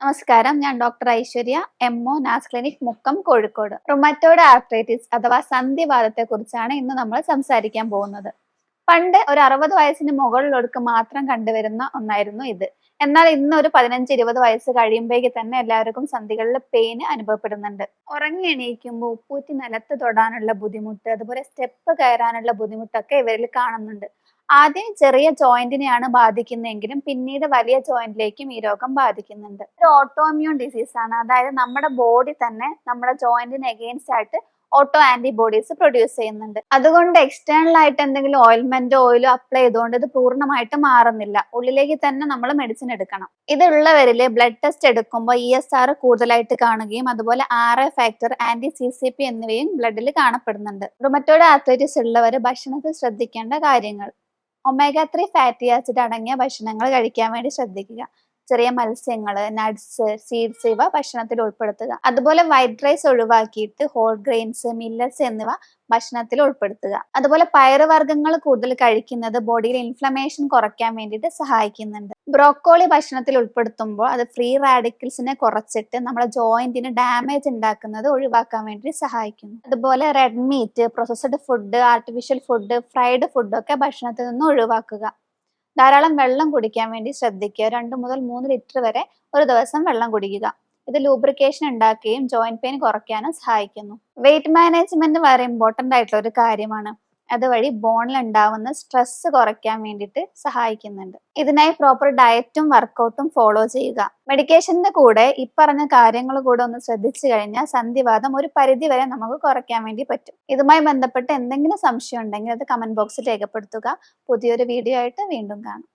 നമസ്കാരം, ഞാൻ doctor Aishwarya, MO Naz clinic Mukkam Kozhikode. Rheumatoid arthritis അഥവാ സന്ധിവാതത്തെ കുറിച്ചാണ് ഇന്ന് നമ്മൾ സംസാരിക്കാൻ പോകുന്നത്. പണ്ട് ഒരു 60 വയസ്സിന് മുകളിലുള്ളവർക്ക് മാത്രം കണ്ടുവരുന്ന ഒന്നായിരുന്നു ഇത്. എന്നാൽ ഇന്ന് ഒരു 15-20 വയസ്സ് കഴിയുമ്പോഴേക്ക് തന്നെ എല്ലാവർക്കും സന്ധികളിൽ പെയിൻ അനുഭവപ്പെടുന്നുണ്ട്. ഉറങ്ങി എണീക്കുമ്പോൾ ഉപ്പൂറ്റി നിലത്ത് തൊടാനുള്ള ബുദ്ധിമുട്ട്, അതുപോലെ സ്റ്റെപ്പ് കയറാനുള്ള ബുദ്ധിമുട്ടൊക്കെ ഇവരിൽ കാണുന്നുണ്ട്. ആദ്യം ചെറിയ ജോയിന്റിനെയാണ് ബാധിക്കുന്നതെങ്കിലും പിന്നീട് വലിയ ജോയിന്റിലേക്കും ഈ രോഗം ബാധിക്കുന്നുണ്ട്. ഒരു ഓട്ടോഇമ്യൂൺ ഡിസീസ് ആണ്. അതായത് നമ്മുടെ ബോഡി തന്നെ നമ്മുടെ ജോയിന്റിന് എഗെയിൻസ്റ്റ് ആയിട്ട് ഓട്ടോ ആന്റിബോഡീസ് പ്രൊഡ്യൂസ് ചെയ്യുന്നുണ്ട്. അതുകൊണ്ട് എക്സ്റ്റേണൽ ആയിട്ട് എന്തെങ്കിലും ഓയിൽമെന്റോ ഓയിലോ അപ്ലൈ ചെയ്തുകൊണ്ട് ഇത് പൂർണ്ണമായിട്ട് മാറുന്നില്ല. ഉള്ളിലേക്ക് തന്നെ നമ്മൾ മെഡിസിൻ എടുക്കണം. ഇതുള്ളവരിൽ ബ്ലഡ് ടെസ്റ്റ് എടുക്കുമ്പോൾ ESR കൂടുതലായിട്ട് കാണുകയും അതുപോലെ RA ഫാക്ടർ, ആന്റി CCP എന്നിവയും ബ്ലഡിൽ കാണപ്പെടുന്നുണ്ട്. റുമറ്റോയ്ഡ് ആർത്രൈറ്റിസ് ഉള്ളവർ ഭക്ഷണത്തിൽ ശ്രദ്ധിക്കേണ്ട കാര്യങ്ങൾ: omega-3 ഫാറ്റി ആസിഡ് അടങ്ങിയ ഭക്ഷണങ്ങൾ കഴിക്കാൻ വേണ്ടി ശ്രദ്ധിക്കുക. ചെറിയ മത്സ്യങ്ങൾ, നട്ട്സ്, സീഡ്സ് ഇവ ഭക്ഷണത്തിൽ ഉൾപ്പെടുത്തുക. അതുപോലെ വൈറ്റ് റൈസ് ഒഴിവാക്കിയിട്ട് ഹോൾ ഗ്രെയിൻസ്, മില്ലറ്റ്സ് എന്നിവ ഭക്ഷണത്തിൽ ഉൾപ്പെടുത്തുക. അതുപോലെ പയറുവർഗ്ഗങ്ങൾ കൂടുതൽ കഴിക്കുന്നത് ബോഡിയിൽ ഇൻഫ്ലമേഷൻ കുറയ്ക്കാൻ വേണ്ടിയിട്ട് സഹായിക്കുന്നുണ്ട്. ബ്രോക്കോളി ഭക്ഷണത്തിൽ ഉൾപ്പെടുത്തുമ്പോൾ അത് ഫ്രീ റാഡിക്കൽസിനെ കുറച്ചിട്ട് നമ്മുടെ ജോയിന്റിന് ഡാമേജ് ഉണ്ടാക്കുന്നത് ഒഴിവാക്കാൻ വേണ്ടി സഹായിക്കുന്നു. അതുപോലെ red meat, processed food, artificial food, fried ഫുഡൊക്കെ ഭക്ഷണത്തിൽ നിന്ന് ഒഴിവാക്കുക. ധാരാളം വെള്ളം കുടിക്കാൻ വേണ്ടി ശ്രദ്ധിക്കുക. 2 മുതൽ 3 ലിറ്റർ വരെ ഒരു ദിവസം വെള്ളം കുടിക്കുക. ഇത് ലൂബ്രിക്കേഷൻ ഉണ്ടാക്കുകയും ജോയിന്റ് പെയിൻ കുറയ്ക്കാനും സഹായിക്കുന്നു. വെയിറ്റ് മാനേജ്മെന്റ് വളരെ ഇമ്പോർട്ടന്റ് ആയിട്ടുള്ള ഒരു കാര്യമാണ്. അതുവഴി ബോണിൽ ഉണ്ടാവുന്ന സ്ട്രെസ് കുറയ്ക്കാൻ വേണ്ടിയിട്ട് സഹായിക്കുന്നുണ്ട്. ഇതിനായി പ്രോപ്പർ ഡയറ്റും വർക്കൗട്ടും ഫോളോ ചെയ്യുക. മെഡിക്കേഷന്റെ കൂടെ ഈ പറഞ്ഞ കാര്യങ്ങൾ കൂടെ ഒന്ന് ശ്രദ്ധിച്ചു കഴിഞ്ഞാൽ സന്ധിവാതം ഒരു പരിധി വരെ നമുക്ക് കുറയ്ക്കാൻ വേണ്ടി പറ്റും. ഇതുമായി ബന്ധപ്പെട്ട് എന്തെങ്കിലും സംശയം ഉണ്ടെങ്കിൽ അത് കമന്റ് ബോക്സിൽ രേഖപ്പെടുത്തുക. പുതിയൊരു വീഡിയോ ആയിട്ട് വീണ്ടും കാണാം.